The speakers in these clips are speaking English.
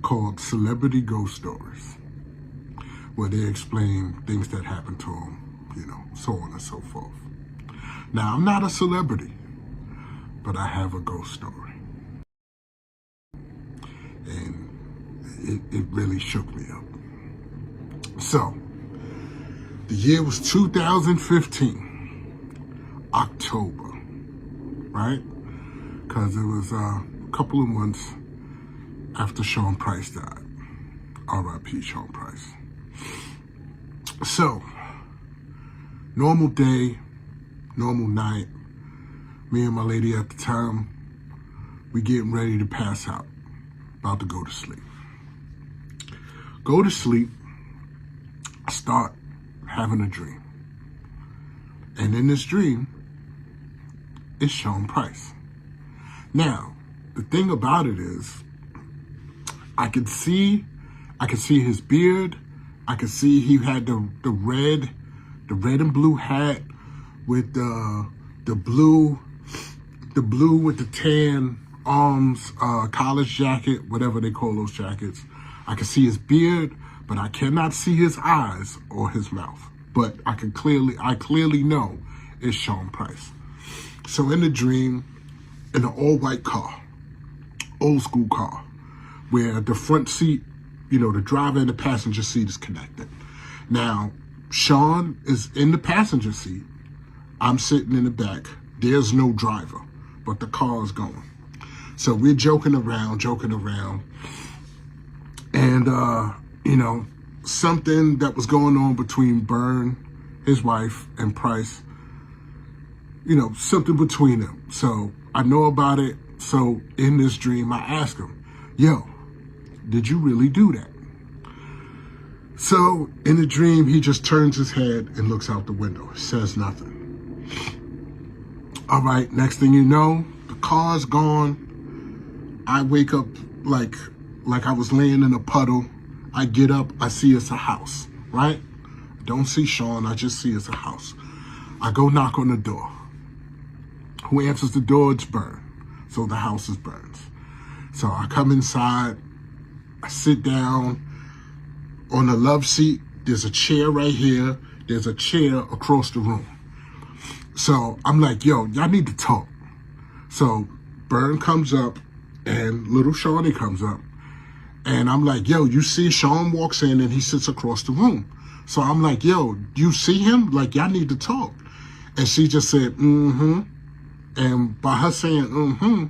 called Celebrity Ghost Stories, where they explain things that happened to them, you know, so on and so forth. Now, I'm not a celebrity, but I have a ghost story. And it really shook me up. So, the year was 2015, October, right? Because it was a couple of months after Sean Price died. R.I.P. Sean Price. So, normal day, normal night. Me and my lady at the time, we getting ready to pass out. About to go to sleep. Go to sleep, I start having a dream. And in this dream, it's Sean Price. Now, the thing about it is, I could see his beard. I could see he had the red and blue hat with the blue with the tan arms, college jacket, whatever they call those jackets. I can see his beard, but I cannot see his eyes or his mouth. But I clearly know it's Sean Price. So in the dream, in an all-white car, old school car, where the front seat, you know, the driver and the passenger seat is connected. Now, Sean is in the passenger seat. I'm sitting in the back. There's no driver, but the car is going. So we're joking around. And, you know, something that was going on between Byrne, his wife, and Price, you know, something between them. So I know about it. So in this dream, I ask him, yo, did you really do that? So in the dream, he just turns his head and looks out the window, says nothing. All right, next thing you know, the car's gone. I wake up like I was laying in a puddle. I get up, I see it's a house, right? I don't see Sean, I just see it's a house. I go knock on the door. Who answers the door? It's Byrne. So the house is Byrne's. So I come inside, I sit down on the love seat. There's a chair right here. There's a chair across the room. So I'm like, yo, y'all need to talk. So Byrne comes up and little Shawnee comes up. And I'm like, yo, you see Sean walks in and he sits across the room. So I'm like, yo, you see him? Like, y'all need to talk. And she just said, mm-hmm. And by her saying, mm-hmm,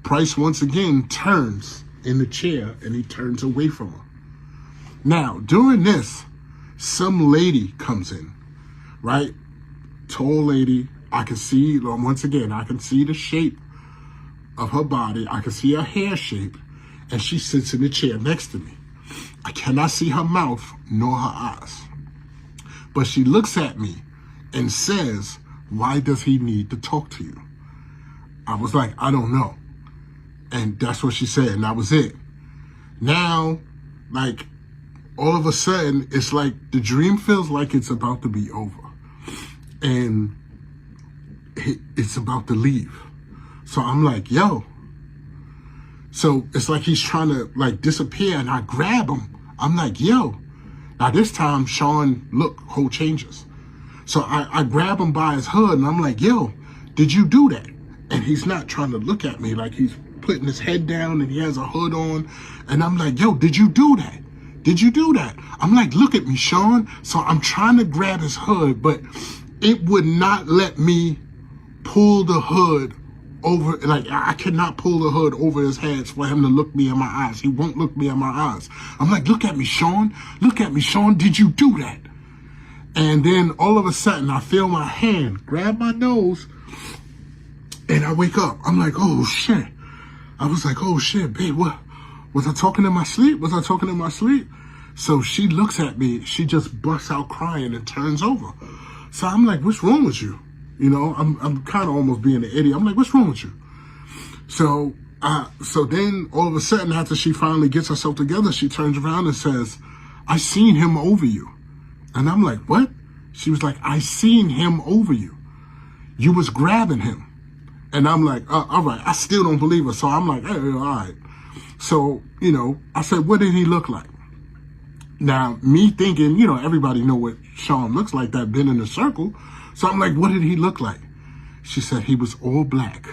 Price once again turns in the chair and he turns away from her. Now, during this, some lady comes in, right? Tall lady. I can see, once again, I can see the shape of her body. I can see her hair shape. And she sits in the chair next to me. I cannot see her mouth nor her eyes. But she looks at me and says, why does he need to talk to you? I was like, I don't know. And that's what she said, and that was it. Now, like, all of a sudden, it's like the dream feels like it's about to be over. And it's about to leave. So I'm like, yo. So it's like he's trying to, like, disappear, and I grab him. I'm like, yo. Now this time, Sean, look, whole changes. So I grab him by his hood, and I'm like, yo, did you do that? And he's not trying to look at me, like he's putting his head down and he has a hood on. And I'm like, yo, did you do that? Did you do that? I'm like, look at me, Sean. So I'm trying to grab his hood, but it would not let me pull the hood over. Like, I cannot pull the hood over his head for him to look me in my eyes. He won't look me in my eyes. I'm like, look at me, Sean. Look at me, Sean. Did you do that? And then all of a sudden, I feel my hand grab my nose, and I wake up. I'm like, oh, shit. I was like, oh, shit, babe, what? Was I talking in my sleep? Was I talking in my sleep? So she looks at me. She just busts out crying and turns over. So I'm like, what's wrong with you? You know, I'm kind of almost being an idiot. I'm like, what's wrong with you? So then all of a sudden, after she finally gets herself together, she turns around and says, I seen him over you. And I'm like, what? She was like, I seen him over you. You was grabbing him. And I'm like, all right, I still don't believe her. So I'm like, hey, all right. So, I said, what did he look like? Now, me thinking, everybody know what Sean looks like that been in the circle. So I'm like, what did he look like? She said he was all black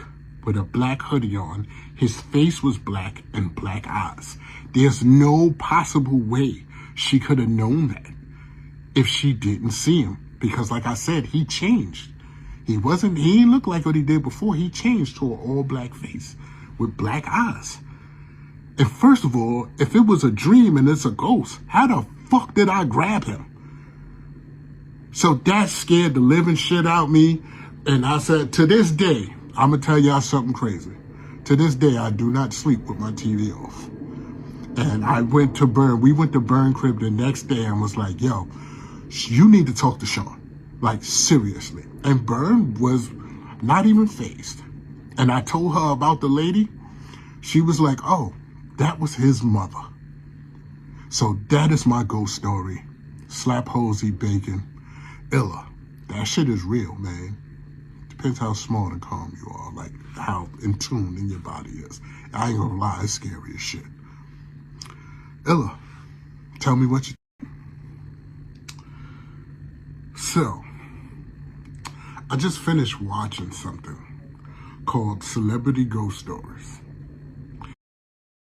with a black hoodie on. His face was black and black eyes. There's no possible way she could have known that if she didn't see him. Because like I said, he changed. He didn't look like what he did before. He changed to an all black face with black eyes. And first of all, if it was a dream and it's a ghost, how the fuck did I grab him? So that scared the living shit out of me. And I said, to this day, I'm going to tell y'all something crazy. To this day, I do not sleep with my TV off. And we went to Burn Crib the next day and was like, yo, you need to talk to Sean. Like, seriously. And Burn was not even fazed. And I told her about the lady. She was like, oh, that was his mother. So that is my ghost story. Slap hoes, eat bacon. Illa. That shit is real, man. Depends how smart and calm you are. Like, how in tune in your body is. I ain't gonna lie, it's scary as shit. Illa, tell me what you think. So, I just finished watching something called Celebrity Ghost Stories.